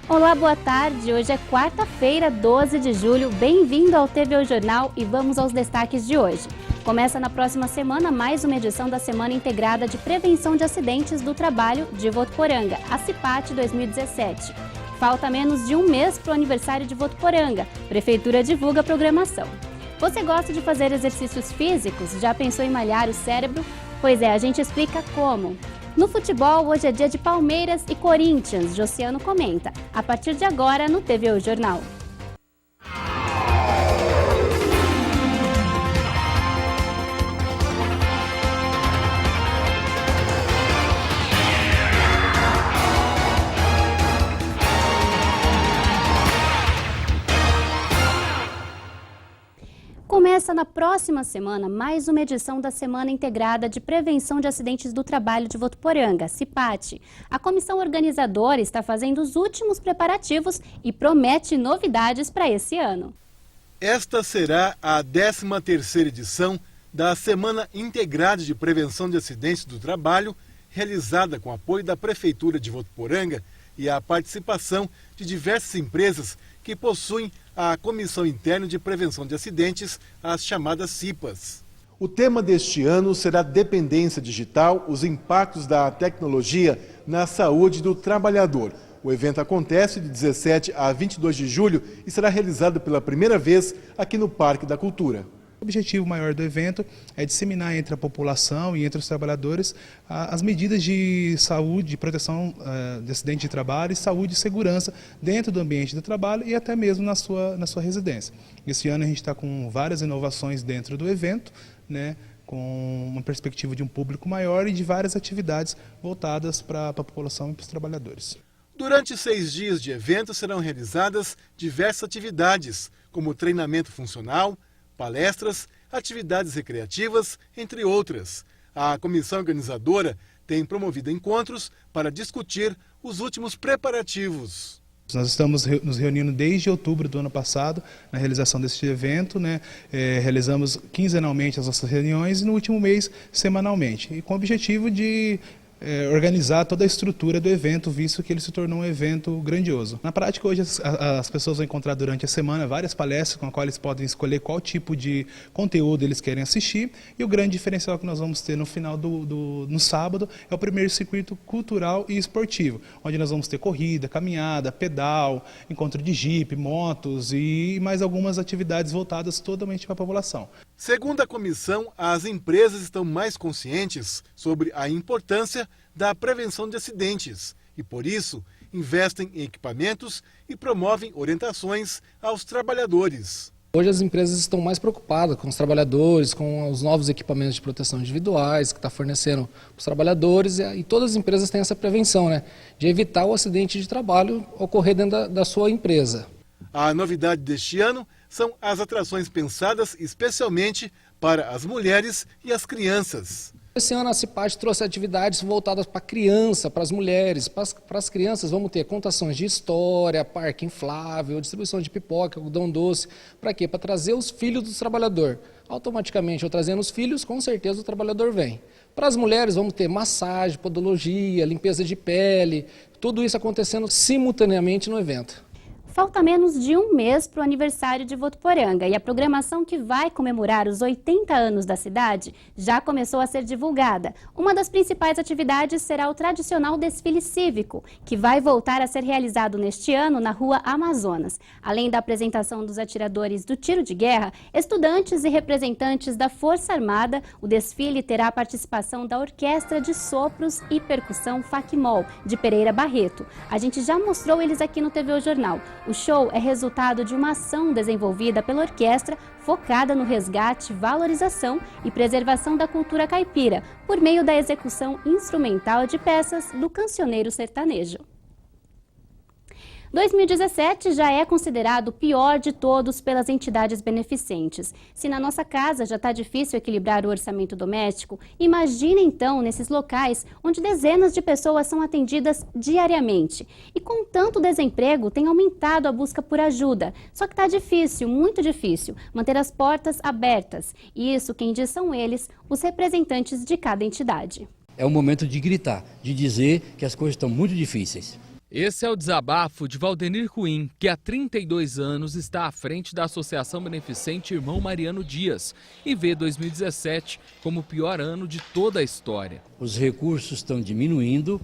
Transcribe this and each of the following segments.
Olá, boa tarde. Hoje é quarta-feira, 12 de julho. Bem-vindo ao TVO Jornal e vamos aos destaques de hoje. Começa na próxima semana mais uma edição da Semana Integrada de Prevenção de Acidentes do Trabalho de Votuporanga, a CIPAT 2017. Falta menos de um mês para o aniversário de Votuporanga. Prefeitura divulga a programação. Você gosta de fazer exercícios físicos? Já pensou em malhar o cérebro? Pois é, a gente explica como. No futebol, hoje é dia de Palmeiras e Corinthians. Josiano comenta. A partir de agora, no TVO Jornal. Começa na próxima semana mais uma edição da Semana Integrada de Prevenção de Acidentes do Trabalho de Votuporanga, CIPAT. A comissão organizadora está fazendo os últimos preparativos e promete novidades para esse ano. Esta será a 13ª edição da Semana Integrada de Prevenção de Acidentes do Trabalho, realizada com apoio da Prefeitura de Votuporanga e a participação de diversas empresas que possuem a Comissão Interna de Prevenção de Acidentes, as chamadas CIPAs. O tema deste ano será Dependência Digital, os impactos da tecnologia na saúde do trabalhador. O evento acontece de 17 a 22 de julho e será realizado pela primeira vez aqui no Parque da Cultura. O objetivo maior do evento é disseminar entre a população e entre os trabalhadores as medidas de saúde, de proteção de acidente de trabalho e saúde e segurança dentro do ambiente do trabalho e até mesmo na sua residência. Esse ano a gente está com várias inovações dentro do evento, né, com uma perspectiva de um público maior e de várias atividades voltadas para a população e para os trabalhadores. Durante 6 dias de evento serão realizadas diversas atividades, como treinamento funcional, palestras, atividades recreativas, entre outras. A comissão organizadora tem promovido encontros para discutir os últimos preparativos. Nós estamos nos reunindo desde outubro do ano passado na realização deste evento, né? Realizamos quinzenalmente as nossas reuniões e no último mês semanalmente, e com o objetivo de organizar toda a estrutura do evento, visto que ele se tornou um evento grandioso. Na prática, hoje as pessoas vão encontrar durante a semana várias palestras com as quais eles podem escolher qual tipo de conteúdo eles querem assistir, e o grande diferencial que nós vamos ter no final no sábado é o primeiro circuito cultural e esportivo, onde nós vamos ter corrida, caminhada, pedal, encontro de jipe, motos e mais algumas atividades voltadas totalmente para a população. Segundo a comissão, as empresas estão mais conscientes sobre a importância da prevenção de acidentes e, por isso, investem em equipamentos e promovem orientações aos trabalhadores. Hoje as empresas estão mais preocupadas com os trabalhadores, com os novos equipamentos de proteção individuais que está fornecendo para os trabalhadores, e todas as empresas têm essa prevenção, né, de evitar o acidente de trabalho ocorrer dentro da sua empresa. A novidade deste ano são as atrações pensadas especialmente para as mulheres e as crianças. Esse ano a CIPAT trouxe atividades voltadas para a criança, para as mulheres. Para as crianças vamos ter contações de história, parque inflável, distribuição de pipoca, algodão doce. Para quê? Para trazer os filhos do trabalhador. Automaticamente, eu trazendo os filhos, com certeza o trabalhador vem. Para as mulheres vamos ter massagem, podologia, limpeza de pele, tudo isso acontecendo simultaneamente no evento. Falta menos de um mês para o aniversário de Votuporanga e a programação que vai comemorar os 80 anos da cidade já começou a ser divulgada. Uma das principais atividades será o tradicional desfile cívico, que vai voltar a ser realizado neste ano na Rua Amazonas. Além da apresentação dos atiradores do tiro de guerra, estudantes e representantes da Força Armada, o desfile terá a participação da Orquestra de Sopros e Percussão Facmol, de Pereira Barreto. A gente já mostrou eles aqui no TVO Jornal. O show é resultado de uma ação desenvolvida pela orquestra focada no resgate, valorização e preservação da cultura caipira, por meio da execução instrumental de peças do cancioneiro sertanejo. 2017 já é considerado o pior de todos pelas entidades beneficentes. Se na nossa casa já está difícil equilibrar o orçamento doméstico, imagine então nesses locais onde dezenas de pessoas são atendidas diariamente. E com tanto desemprego, tem aumentado a busca por ajuda. Só que está difícil, muito difícil, manter as portas abertas. E isso quem diz são eles, os representantes de cada entidade. É o momento de gritar, de dizer que as coisas estão muito difíceis. Esse é o desabafo de Valdenir Cuim, que há 32 anos está à frente da Associação Beneficente Irmão Mariano Dias e vê 2017 como o pior ano de toda a história. Os recursos estão diminuindo,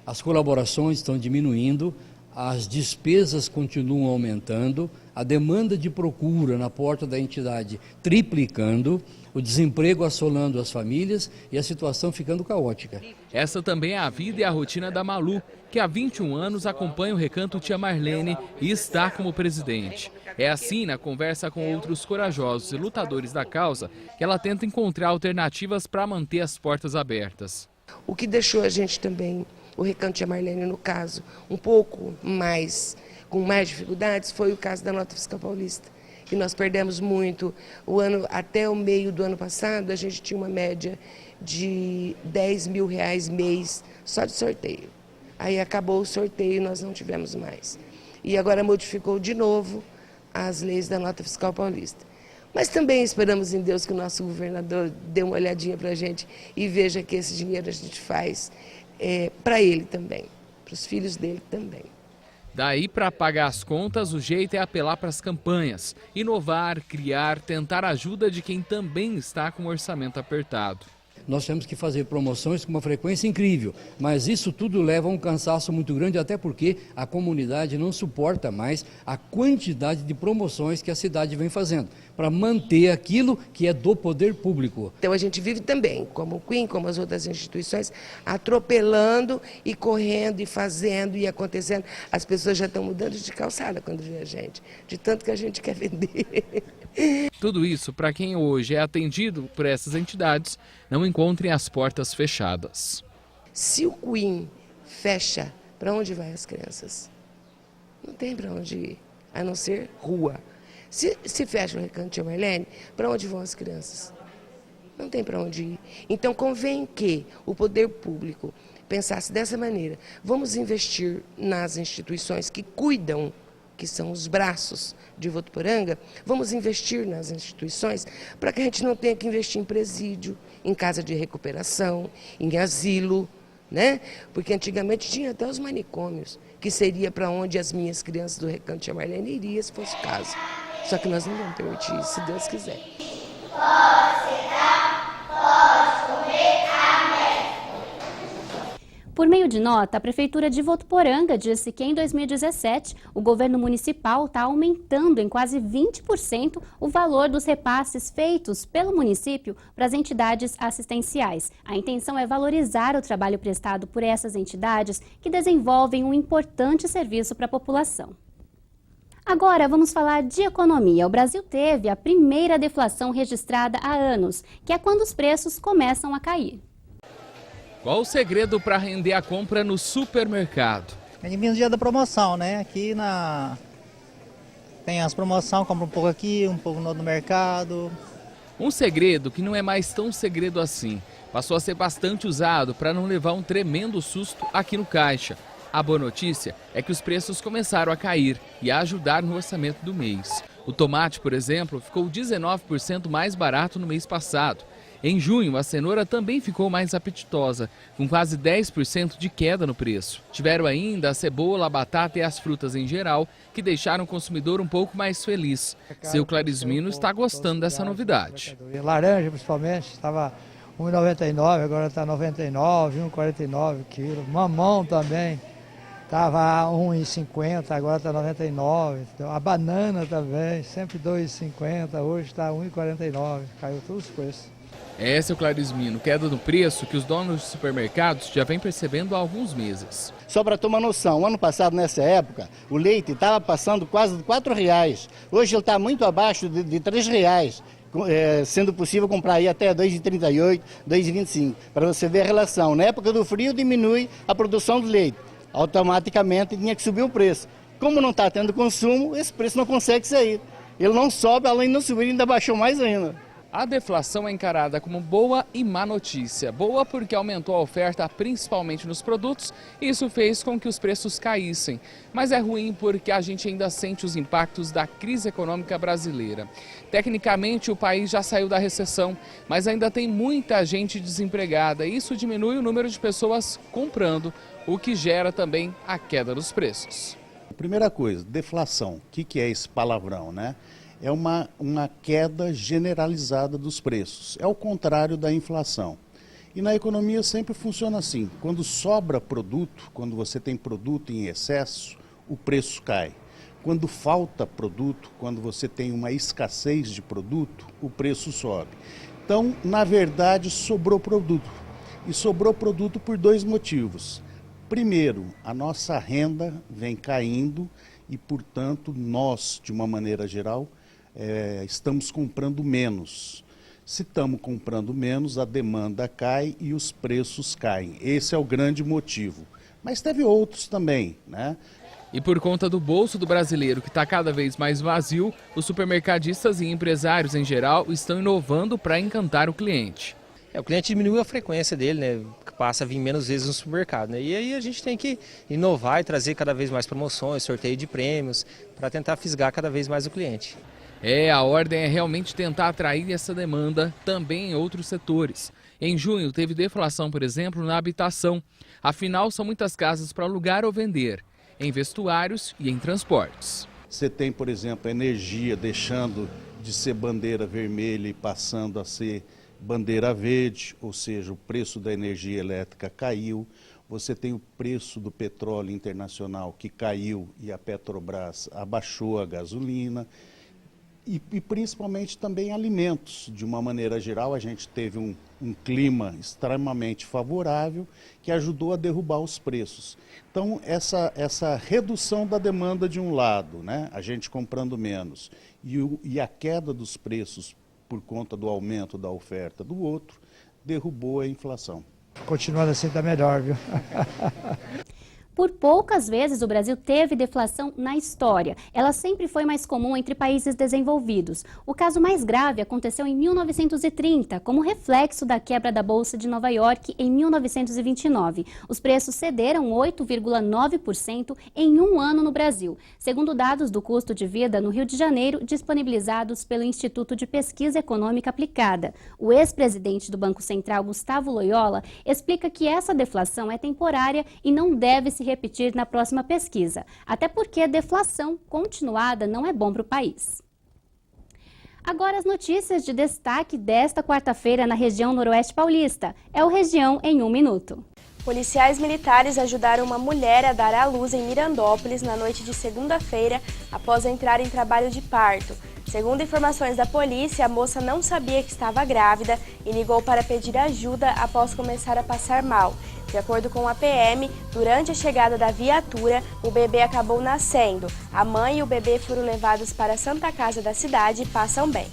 as colaborações estão diminuindo, as despesas continuam aumentando, a demanda de procura na porta da entidade triplicando, o desemprego assolando as famílias e a situação ficando caótica. Essa também é a vida e a rotina da Malu, que há 21 anos acompanha o Recanto Tia Marlene e está como presidente. É assim, na conversa com outros corajosos e lutadores da causa, que ela tenta encontrar alternativas para manter as portas abertas. O que deixou a gente também, o Recanto Tia Marlene no caso, um pouco mais, com mais dificuldades, foi o caso da Nota Fiscal Paulista. E nós perdemos muito. Até o meio do ano passado, a gente tinha uma média de R$10 mil mês só de sorteio. Aí acabou o sorteio e nós não tivemos mais. E agora modificou de novo as leis da Nota Fiscal Paulista. Mas também esperamos em Deus que o nosso governador dê uma olhadinha para a gente e veja que esse dinheiro a gente faz para ele também, para os filhos dele também. Daí, para pagar as contas, o jeito é apelar para as campanhas, inovar, criar, tentar a ajuda de quem também está com o orçamento apertado. Nós temos que fazer promoções com uma frequência incrível, mas isso tudo leva a um cansaço muito grande, até porque a comunidade não suporta mais a quantidade de promoções que a cidade vem fazendo, para manter aquilo que é do poder público. Então a gente vive também, como o Queen, como as outras instituições, atropelando e correndo e fazendo e acontecendo. As pessoas já estão mudando de calçada quando vê a gente, de tanto que a gente quer vender. Tudo isso para quem hoje é atendido por essas entidades não encontrem as portas fechadas. Se o Queen fecha, para onde vai as crianças? Não tem para onde ir, a não ser rua. Se fecha o Recanto Tia Marlene, para onde vão as crianças? Não tem para onde ir. Então convém que o poder público pensasse dessa maneira. Vamos investir nas instituições que cuidam, que são os braços de Votuporanga, vamos investir nas instituições para que a gente não tenha que investir em presídio, em casa de recuperação, em asilo, né? Porque antigamente tinha até os manicômios, que seria para onde as minhas crianças do Recanto Tia Marlene iriam, se fosse o caso. Só que nós não vamos permitir isso, se Deus quiser. Por meio de nota, a Prefeitura de Votuporanga disse que em 2017 o governo municipal está aumentando em quase 20% o valor dos repasses feitos pelo município para as entidades assistenciais. A intenção é valorizar o trabalho prestado por essas entidades que desenvolvem um importante serviço para a população. Agora vamos falar de economia. O Brasil teve a primeira deflação registrada há anos, que é quando os preços começam a cair. Qual o segredo para render a compra no supermercado? Vem no dia da promoção, né? Aqui tem as promoções, compra um pouco aqui, um pouco no mercado. Um segredo que não é mais tão segredo assim. Passou a ser bastante usado para não levar um tremendo susto aqui no caixa. A boa notícia é que os preços começaram a cair e a ajudar no orçamento do mês. O tomate, por exemplo, ficou 19% mais barato no mês passado. Em junho, a cenoura também ficou mais apetitosa, com quase 10% de queda no preço. Tiveram ainda a cebola, a batata e as frutas em geral, que deixaram o consumidor um pouco mais feliz. Seu Clarismino está gostando dessa novidade. Laranja, principalmente, estava R$ 1,99, agora está R$ 99, R$ 1,49 o quilo. Mamão também, estava R$ 1,50, agora está R$ 99. A banana também, sempre R$ 2,50, hoje está R$ 1,49, caiu todos os preços. É, seu Clarismino, queda no preço que os donos de supermercados já vêm percebendo há alguns meses. Só para ter uma noção, ano passado, nessa época, o leite estava passando quase de R$4. Hoje ele está muito abaixo de R$3, sendo possível comprar aí até R$2,38, R$2,25. Para você ver a relação, na época do frio diminui a produção de leite, automaticamente tinha que subir o preço. Como não está tendo consumo, esse preço não consegue sair. Ele não sobe, além de não subir, ainda baixou mais ainda. A deflação é encarada como boa e má notícia. Boa porque aumentou a oferta principalmente nos produtos e isso fez com que os preços caíssem. Mas é ruim porque a gente ainda sente os impactos da crise econômica brasileira. Tecnicamente o país já saiu da recessão, mas ainda tem muita gente desempregada e isso diminui o número de pessoas comprando, o que gera também a queda dos preços. Primeira coisa, deflação. O que é esse palavrão, né? É uma queda generalizada dos preços. É o contrário da inflação. E na economia sempre funciona assim. Quando sobra produto, quando você tem produto em excesso, o preço cai. Quando falta produto, quando você tem uma escassez de produto, o preço sobe. Então, na verdade, sobrou produto. E sobrou produto por dois motivos. Primeiro, a nossa renda vem caindo e, portanto, nós, de uma maneira geral, estamos comprando menos. Se estamos comprando menos, a demanda cai e os preços caem. Esse é o grande motivo. Mas teve outros também, né? E por conta do bolso do brasileiro, que está cada vez mais vazio, os supermercadistas e empresários em geral estão inovando para encantar o cliente. O cliente diminuiu a frequência dele, né? Passa a vir menos vezes no supermercado, né? E aí a gente tem que inovar e trazer cada vez mais promoções, sorteio de prêmios, para tentar fisgar cada vez mais o cliente. A ordem é realmente tentar atrair essa demanda também em outros setores. Em junho teve deflação, por exemplo, na habitação. Afinal, são muitas casas para alugar ou vender, em vestuários e em transportes. Você tem, por exemplo, a energia deixando de ser bandeira vermelha e passando a ser bandeira verde, ou seja, o preço da energia elétrica caiu. Você tem o preço do petróleo internacional que caiu e a Petrobras abaixou a gasolina. E principalmente também alimentos. De uma maneira geral, a gente teve um clima extremamente favorável que ajudou a derrubar os preços. Então, essa redução da demanda de um lado, né, a gente comprando menos, e a queda dos preços por conta do aumento da oferta do outro, derrubou a inflação. Continuando assim está melhor, viu? Por poucas vezes o Brasil teve deflação na história. Ela sempre foi mais comum entre países desenvolvidos. O caso mais grave aconteceu em 1930, como reflexo da quebra da Bolsa de Nova York em 1929. Os preços cederam 8,9% em um ano no Brasil, segundo dados do custo de vida no Rio de Janeiro, disponibilizados pelo Instituto de Pesquisa Econômica Aplicada. O ex-presidente do Banco Central, Gustavo Loyola, explica que essa deflação é temporária e não deve se repetir na próxima pesquisa, até porque a deflação continuada não é bom para o país. Agora as notícias de destaque desta quarta-feira na região noroeste paulista. É o Região em 1 minuto. Policiais militares ajudaram uma mulher a dar à luz em Mirandópolis na noite de segunda-feira após entrar em trabalho de parto. Segundo informações da polícia, a moça não sabia que estava grávida e ligou para pedir ajuda após começar a passar mal. De acordo com a PM, durante a chegada da viatura, o bebê acabou nascendo. A mãe e o bebê foram levados para a Santa Casa da cidade e passam bem.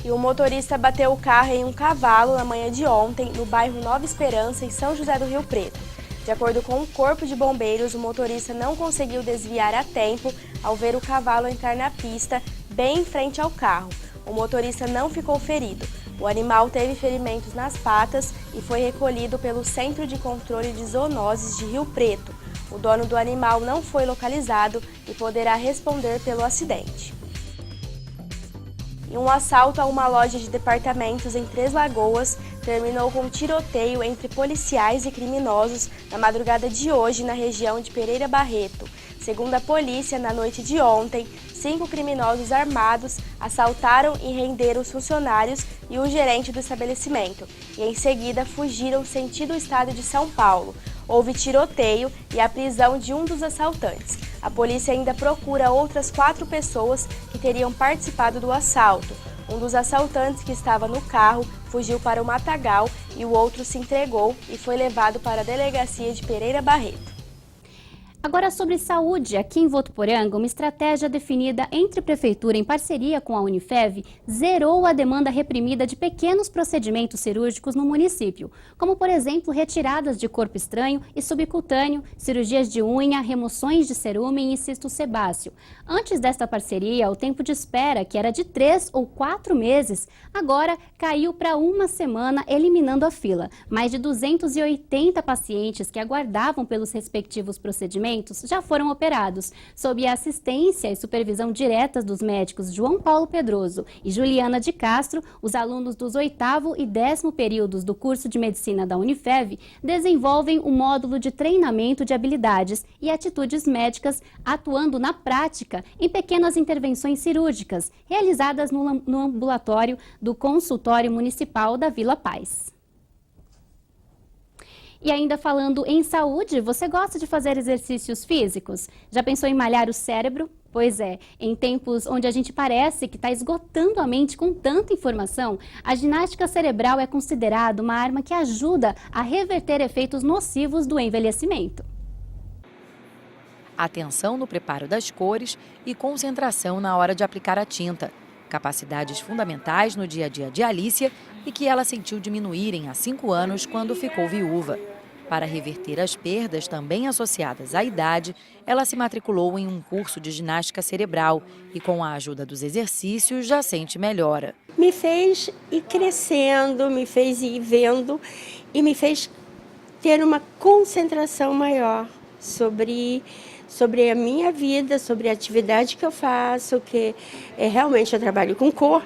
E o motorista bateu o carro em um cavalo na manhã de ontem, no bairro Nova Esperança, em São José do Rio Preto. De acordo com o Corpo de Bombeiros, o motorista não conseguiu desviar a tempo ao ver o cavalo entrar na pista, bem em frente ao carro. O motorista não ficou ferido. O animal teve ferimentos nas patas e foi recolhido pelo Centro de Controle de Zoonoses de Rio Preto. O dono do animal não foi localizado e poderá responder pelo acidente. E um assalto a uma loja de departamentos em Três Lagoas terminou com um tiroteio entre policiais e criminosos na madrugada de hoje na região de Pereira Barreto. Segundo a polícia, na noite de ontem, 5 criminosos armados assaltaram e renderam os funcionários e o gerente do estabelecimento e em seguida fugiram sentido o estado de São Paulo. Houve tiroteio e a prisão de um dos assaltantes. A polícia ainda procura outras 4 pessoas que teriam participado do assalto. Um dos assaltantes que estava no carro fugiu para o matagal e o outro se entregou e foi levado para a delegacia de Pereira Barreto. Agora sobre saúde, aqui em Votuporanga, uma estratégia definida entre a Prefeitura em parceria com a Unifev zerou a demanda reprimida de pequenos procedimentos cirúrgicos no município, como por exemplo retiradas de corpo estranho e subcutâneo, cirurgias de unha, remoções de cerúmen e cisto sebáceo. Antes desta parceria, o tempo de espera, que era de 3 ou 4 meses, agora caiu para 1 semana, eliminando a fila. Mais de 280 pacientes que aguardavam pelos respectivos procedimentos já foram operados, sob a assistência e supervisão diretas dos médicos João Paulo Pedroso e Juliana de Castro. Os alunos dos 8º e 10º períodos do curso de medicina da Unifev desenvolvem um módulo de treinamento de habilidades e atitudes médicas, atuando na prática em pequenas intervenções cirúrgicas, realizadas no ambulatório do Consultório Municipal da Vila Paz. E ainda falando em saúde, você gosta de fazer exercícios físicos? Já pensou em malhar o cérebro? Pois é, em tempos onde a gente parece que está esgotando a mente com tanta informação, a ginástica cerebral é considerada uma arma que ajuda a reverter efeitos nocivos do envelhecimento. Atenção no preparo das cores e concentração na hora de aplicar a tinta. Capacidades fundamentais no dia a dia de Alicia e que ela sentiu diminuírem há 5 anos quando ficou viúva. Para reverter as perdas também associadas à idade, ela se matriculou em um curso de ginástica cerebral e, com a ajuda dos exercícios, já sente melhora. Me fez ir crescendo, me fez ir vendo e me fez ter uma concentração maior sobre a minha vida, sobre a atividade que eu faço, que realmente eu trabalho com cor,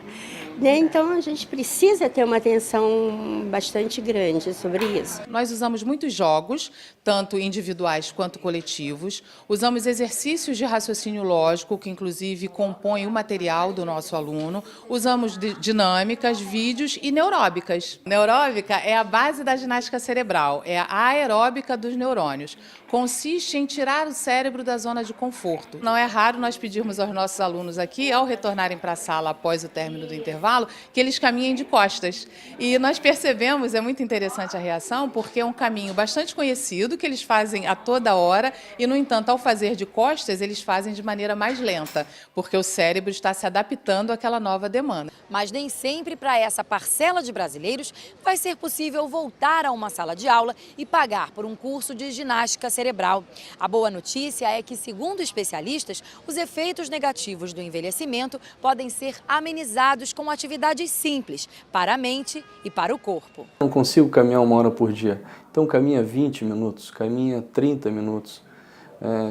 né? Então a gente precisa ter uma atenção bastante grande sobre isso. Nós usamos muitos jogos, tanto individuais quanto coletivos, usamos exercícios de raciocínio lógico, que inclusive compõem o material do nosso aluno, usamos dinâmicas, vídeos e neuróbicas. Neuróbica é a base da ginástica cerebral, é a aeróbica dos neurônios. Consiste em tirar o cérebro da zona de conforto. Não é raro nós pedirmos aos nossos alunos aqui, ao retornarem para a sala após o término do intervalo, que eles caminhem de costas. E nós percebemos, é muito interessante a reação, porque é um caminho bastante conhecido, que eles fazem a toda hora, e, no entanto, ao fazer de costas, eles fazem de maneira mais lenta, porque o cérebro está se adaptando àquela nova demanda. Mas nem sempre para essa parcela de brasileiros vai ser possível voltar a uma sala de aula e pagar por um curso de ginástica cerebral. A boa notícia é que, segundo especialistas, os efeitos negativos do envelhecimento podem ser amenizados com atividades simples para a mente e para o corpo. Não consigo caminhar 1 hora por dia, então caminha 20 minutos, caminha 30 minutos,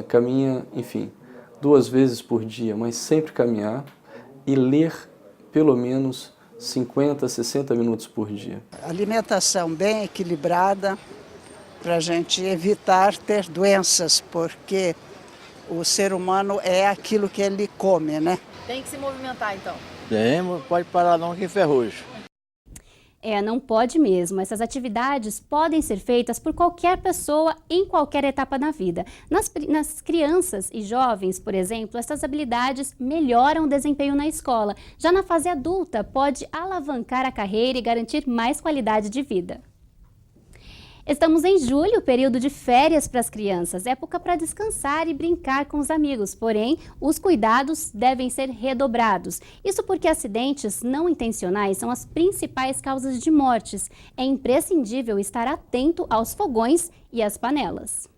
caminha, enfim, 2 vezes por dia, mas sempre caminhar e ler pelo menos 50, 60 minutos por dia. Alimentação bem equilibrada, para a gente evitar ter doenças, porque o ser humano é aquilo que ele come, né? Tem que se movimentar, então. Não pode parar não, que é ferrugem. Não pode mesmo. Essas atividades podem ser feitas por qualquer pessoa em qualquer etapa da vida. Nas crianças e jovens, por exemplo, essas habilidades melhoram o desempenho na escola. Já na fase adulta, pode alavancar a carreira e garantir mais qualidade de vida. Estamos em julho, período de férias para as crianças, época para descansar e brincar com os amigos, porém, os cuidados devem ser redobrados. Isso porque acidentes não intencionais são as principais causas de mortes. É imprescindível estar atento aos fogões e às panelas.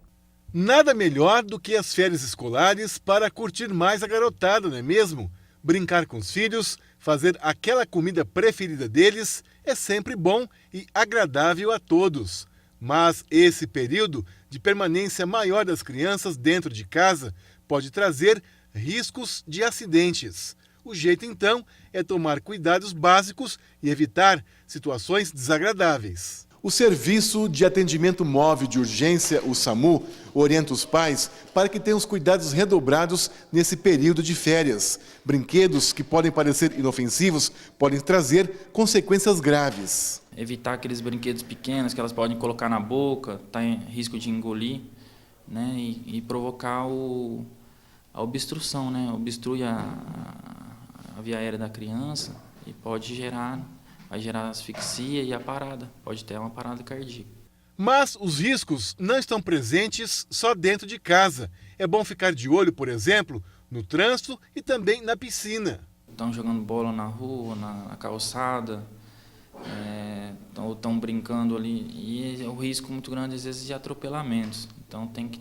Nada melhor do que as férias escolares para curtir mais a garotada, não é mesmo? Brincar com os filhos, fazer aquela comida preferida deles é sempre bom e agradável a todos. Mas esse período de permanência maior das crianças dentro de casa pode trazer riscos de acidentes. O jeito, então, é tomar cuidados básicos e evitar situações desagradáveis. O Serviço de Atendimento Móvel de Urgência, o SAMU, orienta os pais para que tenham os cuidados redobrados nesse período de férias. Brinquedos que podem parecer inofensivos podem trazer consequências graves. Evitar aqueles brinquedos pequenos que elas podem colocar na boca, está em risco de engolir, né, e provocar a obstrução, né, obstrui a via aérea da criança e vai gerar asfixia e a parada, pode ter uma parada cardíaca. Mas os riscos não estão presentes só dentro de casa. É bom ficar de olho, por exemplo, no trânsito e também na piscina. Estão jogando bola na rua, na calçada, ou estão brincando ali. E o risco muito grande, às vezes, de atropelamentos. Então tem que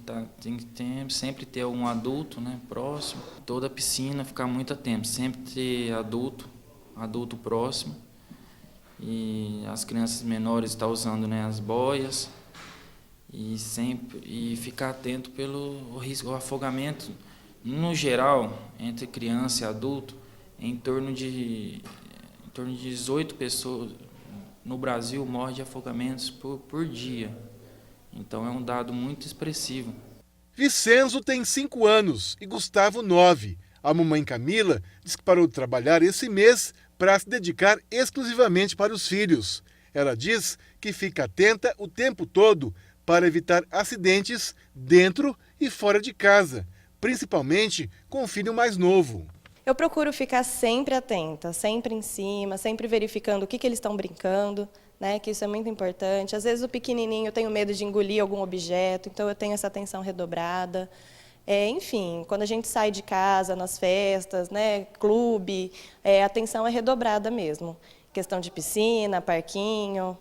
sempre ter um adulto, né, próximo. Toda a piscina ficar muito atento, sempre ter adulto próximo. E as crianças menores estão usando, né, as boias e ficar atento pelo risco, o afogamento. No geral, entre criança e adulto, em torno de 18 pessoas no Brasil morrem de afogamentos por dia. Então é um dado muito expressivo. Vicenzo tem 5 anos e Gustavo 9. A mamãe Camila diz que parou de trabalhar esse mês para se dedicar exclusivamente para os filhos. Ela diz que fica atenta o tempo todo para evitar acidentes dentro e fora de casa, principalmente com o filho mais novo. Eu procuro ficar sempre atenta, sempre em cima, sempre verificando o que eles estão brincando, né, que isso é muito importante. Às vezes o pequenininho eu tenho medo de engolir algum objeto, então eu tenho essa atenção redobrada. Enfim, quando a gente sai de casa, nas festas, né, clube, a atenção é redobrada mesmo. Questão de piscina, parquinho.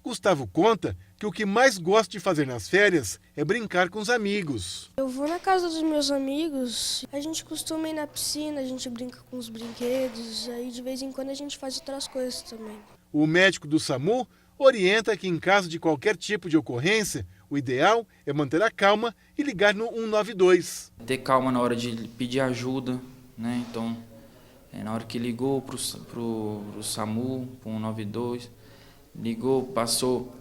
Gustavo conta que o que mais gosta de fazer nas férias é brincar com os amigos. Eu vou na casa dos meus amigos, a gente costuma ir na piscina, a gente brinca com os brinquedos, aí de vez em quando a gente faz outras coisas também. O médico do SAMU orienta que em caso de qualquer tipo de ocorrência, o ideal é manter a calma e ligar no 192. Ter calma na hora de pedir ajuda, né? Então, na hora que ligou para o SAMU, para o 192, ligou, passou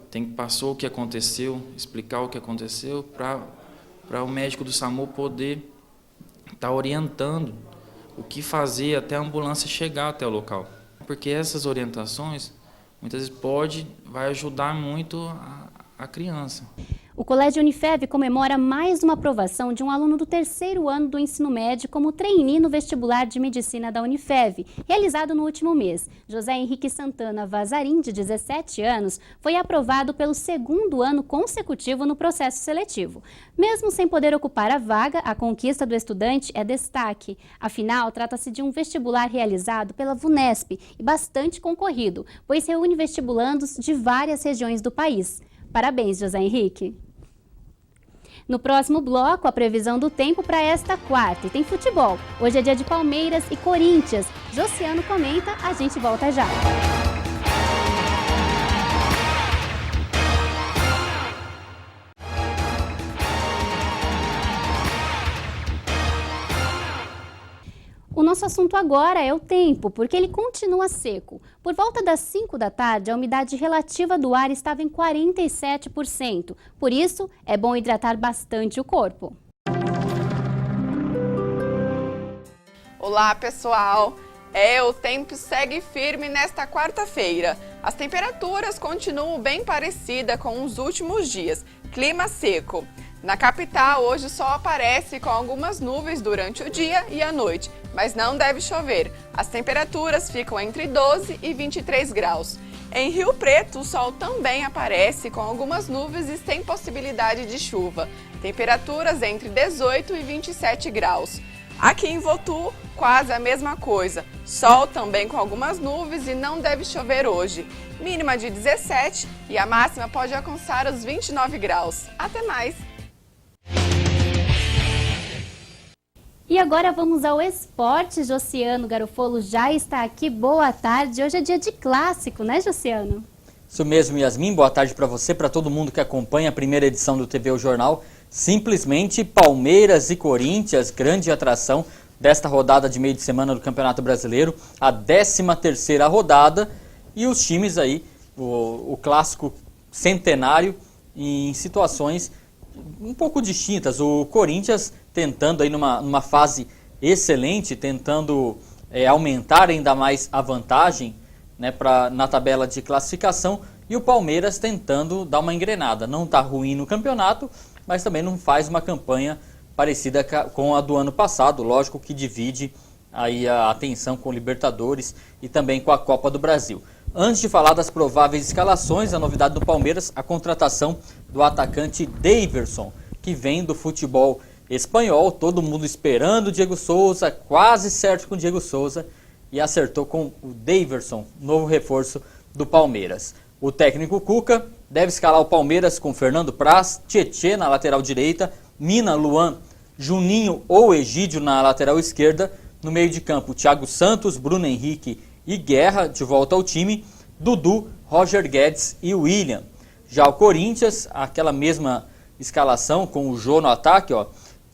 o que aconteceu, explicar o que aconteceu para o médico do SAMU poder estar orientando o que fazer até a ambulância chegar até o local. Porque essas orientações, muitas vezes vai ajudar muito a criança. O Colégio Unifev comemora mais uma aprovação de um aluno do 3º ano do ensino médio como trainee no vestibular de medicina da Unifev, realizado no último mês. José Henrique Santana Vazarim, de 17 anos, foi aprovado pelo 2º ano consecutivo no processo seletivo. Mesmo sem poder ocupar a vaga, a conquista do estudante é destaque. Afinal, trata-se de um vestibular realizado pela VUNESP e bastante concorrido, pois reúne vestibulandos de várias regiões do país. Parabéns, José Henrique. No próximo bloco, a previsão do tempo para esta quarta. E tem futebol. Hoje é dia de Palmeiras e Corinthians. Josiano comenta, a gente volta já. O nosso assunto agora é o tempo, porque ele continua seco. Por volta das 5 da tarde, a umidade relativa do ar estava em 47%. Por isso, é bom hidratar bastante o corpo. Olá, pessoal! O tempo segue firme nesta quarta-feira. As temperaturas continuam bem parecidas com os últimos dias. Clima seco. Na capital, hoje o sol aparece com algumas nuvens durante o dia e a noite, mas não deve chover. As temperaturas ficam entre 12 e 23 graus. Em Rio Preto, o sol também aparece com algumas nuvens e sem possibilidade de chuva. Temperaturas entre 18 e 27 graus. Aqui em Votu, quase a mesma coisa. Sol também com algumas nuvens e não deve chover hoje. Mínima de 17 e a máxima pode alcançar os 29 graus. Até mais! E agora vamos ao esporte. Josiano Garofolo já está aqui. Boa tarde. Hoje é dia de clássico, né, Josiano? Isso mesmo, Yasmin. Boa tarde para você, para todo mundo que acompanha a primeira edição do TV O Jornal. Simplesmente Palmeiras e Corinthians, grande atração desta rodada de meio de semana do Campeonato Brasileiro, a 13ª rodada, e os times aí, o clássico centenário, em situações um pouco distintas. O Corinthians tentando aí numa fase excelente, tentando aumentar ainda mais a vantagem, né, na tabela de classificação, e o Palmeiras tentando dar uma engrenada. Não está ruim no campeonato, mas também não faz uma campanha parecida com a do ano passado. Lógico que divide aí a atenção com o Libertadores e também com a Copa do Brasil. Antes de falar das prováveis escalações, a novidade do Palmeiras, a contratação do atacante Daverson, que vem do futebol espanhol. Todo mundo esperando o Diego Souza, quase certo com o Diego Souza, e acertou com o Daverson, novo reforço do Palmeiras. O técnico Cuca deve escalar o Palmeiras com Fernando Praz, Tietê na lateral direita, Mina, Luan, Juninho ou Egídio na lateral esquerda. No meio de campo, Thiago Santos, Bruno Henrique e Guerra de volta ao time, Dudu, Roger Guedes e William. Já o Corinthians, aquela mesma escalação com o Jô no ataque, ó,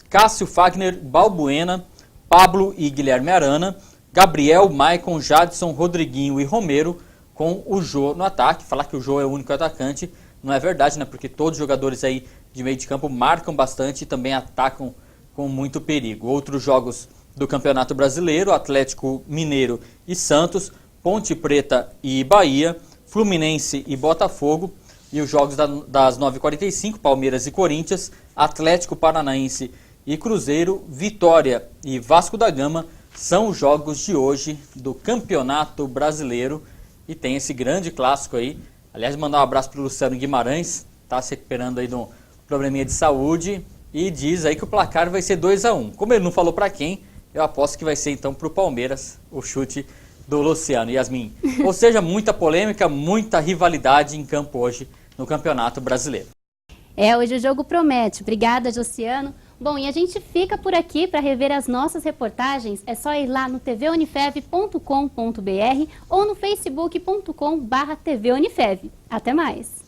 Cássio, Fagner, Balbuena, Pablo e Guilherme Arana, Gabriel, Maicon, Jadson, Rodriguinho e Romero com o Jô no ataque. Falar que o Jô é o único atacante não é verdade, né? Porque todos os jogadores aí de meio de campo marcam bastante e também atacam com muito perigo. Outros jogos do Campeonato Brasileiro: Atlético Mineiro e Santos, Ponte Preta e Bahia, Fluminense e Botafogo. E os jogos das 9h45, Palmeiras e Corinthians, Atlético Paranaense e Cruzeiro, Vitória e Vasco da Gama são os jogos de hoje do Campeonato Brasileiro. E tem esse grande clássico aí. Aliás, mandar um abraço para o Luciano Guimarães, está se recuperando aí de um probleminha de saúde e diz aí que o placar vai ser 2-1. Como ele não falou para quem, eu aposto que vai ser então para o Palmeiras o chute do Luciano. Yasmin, ou seja, muita polêmica, muita rivalidade em campo hoje no Campeonato Brasileiro. Hoje o jogo promete. Obrigada, Josiano. Bom, e a gente fica por aqui. Para rever as nossas reportagens, é só ir lá no tvunifev.com.br ou no facebook.com/tvunifev. Até mais!